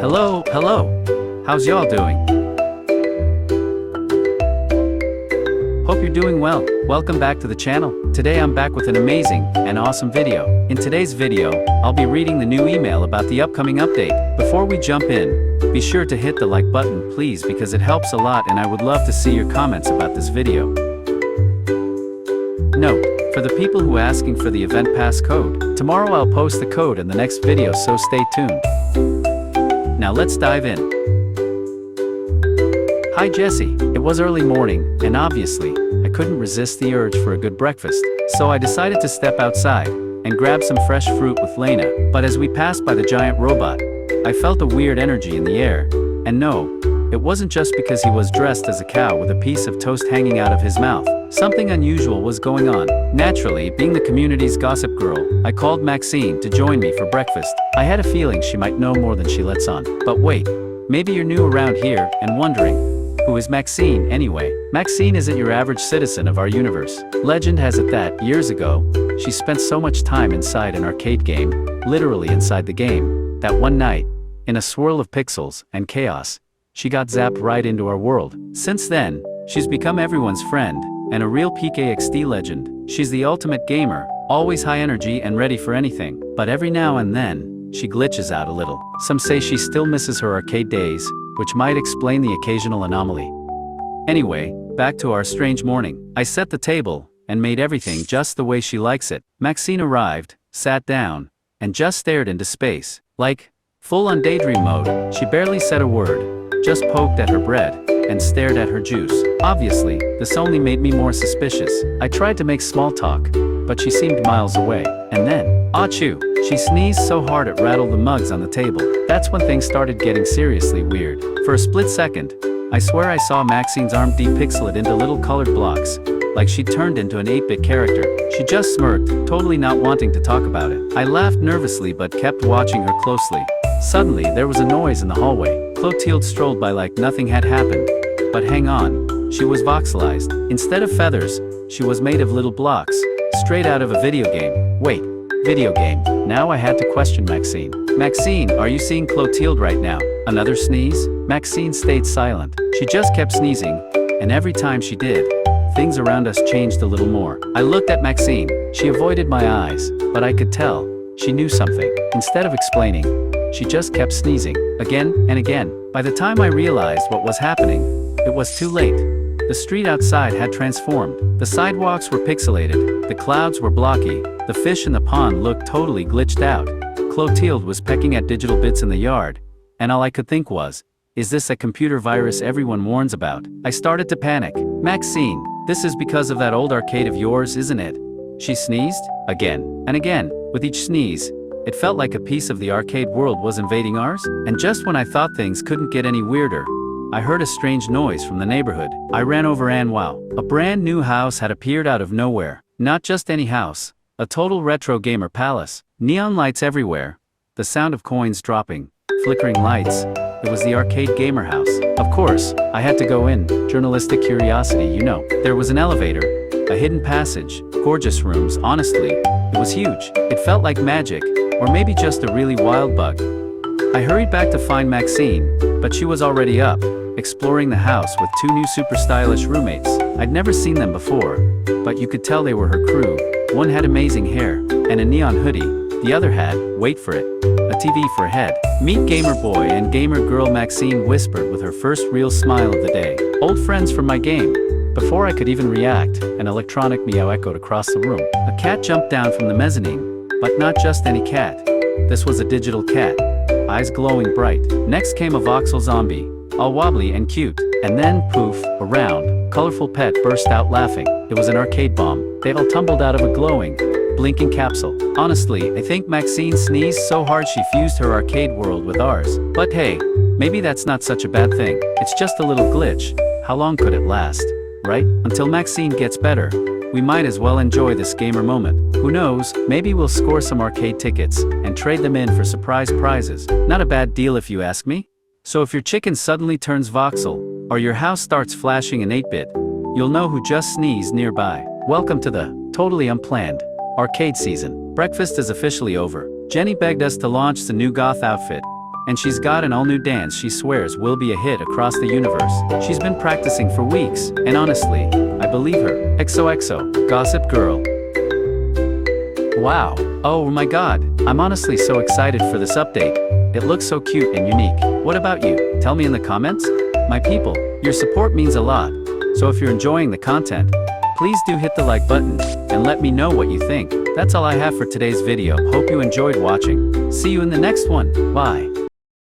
Hello. How's y'all doing? Hope you're doing well. Welcome back to the channel. Today I'm back with an amazing and awesome video. In today's video, I'll be reading the new email about the upcoming update. Before we jump in, be sure to hit the like button please because it helps a lot and I would love to see your comments about this video. Note, for the people who are asking for the event pass code, tomorrow I'll post the code in the next video, so stay tuned. Now let's dive in. Hi Jessie, it was early morning, and obviously, I couldn't resist the urge for a good breakfast, so I decided to step outside and grab some fresh fruit with Lena. But as we passed by the giant robot, I felt a weird energy in the air, and no, it wasn't just because he was dressed as a cow with a piece of toast hanging out of his mouth. Something unusual was going on. Naturally, being the community's gossip girl, I called Maxine to join me for breakfast. I had a feeling she might know more than she lets on. But wait, maybe you're new around here and wondering, who is Maxine anyway? Maxine isn't your average citizen of our universe. Legend has it that, years ago, she spent so much time inside an arcade game, literally inside the game, that one night, in a swirl of pixels and chaos, she got zapped right into our world. Since then, she's become everyone's friend, and a real 𝐬𝐸 legend. She's the ultimate gamer, always high energy and ready for anything. But every now and then, she glitches out a little. Some say she still misses her arcade days, which might explain the occasional anomaly. Anyway, back to our strange morning. I set the table, and made everything just the way she likes it. Maxine arrived, sat down, and just stared into space. Like, full on daydream mode. She barely said a word, just poked at her bread, and stared at her juice. Obviously, this only made me more suspicious. I tried to make small talk, but she seemed miles away. And then, achoo, she sneezed so hard it rattled the mugs on the table. That's when things started getting seriously weird. For a split second, I swear I saw Maxine's arm Depixel it into little colored blocks, like she'd turned into an 8-bit character. She just smirked, totally not wanting to talk about it. I laughed nervously but kept watching her closely. Suddenly, there was a noise in the hallway. 𝐬𝐸𝐤𝐸𝐿 strolled by like nothing had happened. But hang on, she was voxelized. Instead of feathers, she was made of little blocks, straight out of a video game. Wait, video game? Now I had to question Maxine. Maxine, are you seeing 𝐬𝐸𝐤𝐸𝐿 right now? Another sneeze? Maxine stayed silent. She just kept sneezing, and every time she did, things around us changed a little more. I looked at Maxine. She avoided my eyes, but I could tell she knew something. Instead of explaining, she just kept sneezing, again and again. By the time I realized what was happening, it was too late. The street outside had transformed. The sidewalks were pixelated, the clouds were blocky, the fish in the pond looked totally glitched out. 𝐬𝐸𝐤𝐸𝐿 was pecking at digital bits in the yard, and all I could think was, is this a computer virus everyone warns about? I started to panic. Maxine, this is because of that old arcade of yours, isn't it? She sneezed, again and again. With each sneeze, it felt like a piece of the arcade world was invading ours. And just when I thought things couldn't get any weirder, I heard a strange noise from the neighborhood. I ran over and wow, a brand new house had appeared out of nowhere. Not just any house, a total retro gamer palace. Neon lights everywhere, the sound of coins dropping, flickering lights. It was the arcade gamer house. Of course, I had to go in, journalistic curiosity, you know. There was an elevator, a hidden passage, gorgeous rooms. Honestly, it was huge. It felt like magic, or maybe just a really wild bug. I hurried back to find Maxine, but she was already up, exploring the house with two new super stylish roommates. I'd never seen them before, but you could tell they were her crew. One had amazing hair and a neon hoodie. The other had, wait for it, a TV for a head. Meet gamer boy and gamer girl, Maxine whispered with her first real smile of the day. Old friends from my game. Before I could even react, an electronic meow echoed across the room. A cat jumped down from the mezzanine, but not just any cat. This was a digital cat, eyes glowing bright. Next came a voxel zombie, all wobbly and cute. And then, poof, a round, colorful pet burst out laughing. It was an arcade bomb. They all tumbled out of a glowing, blinking capsule. Honestly, I think Maxine sneezed so hard she fused her arcade world with ours. But hey, maybe that's not such a bad thing. It's just a little glitch. How long could it last, right? Until Maxine gets better, we might as well enjoy this gamer moment. Who knows, maybe we'll score some arcade tickets and trade them in for surprise prizes. Not a bad deal if you ask me. So if your chicken suddenly turns voxel, or your house starts flashing an 8-bit, you'll know who just sneezed nearby. Welcome to the totally unplanned arcade season. Breakfast is officially over. Jenny begged us to launch the new goth outfit, and she's got an all-new dance she swears will be a hit across the universe. She's been practicing for weeks, and honestly, I believe her. XOXO, Gossip Girl. Wow, oh my god, I'm honestly so excited for this update. It looks so cute and unique. What about you? Tell me in the comments. My people, your support means a lot, so if you're enjoying the content, please do hit the like button, and let me know what you think. That's all I have for today's video. Hope you enjoyed watching. See you in the next one. Bye.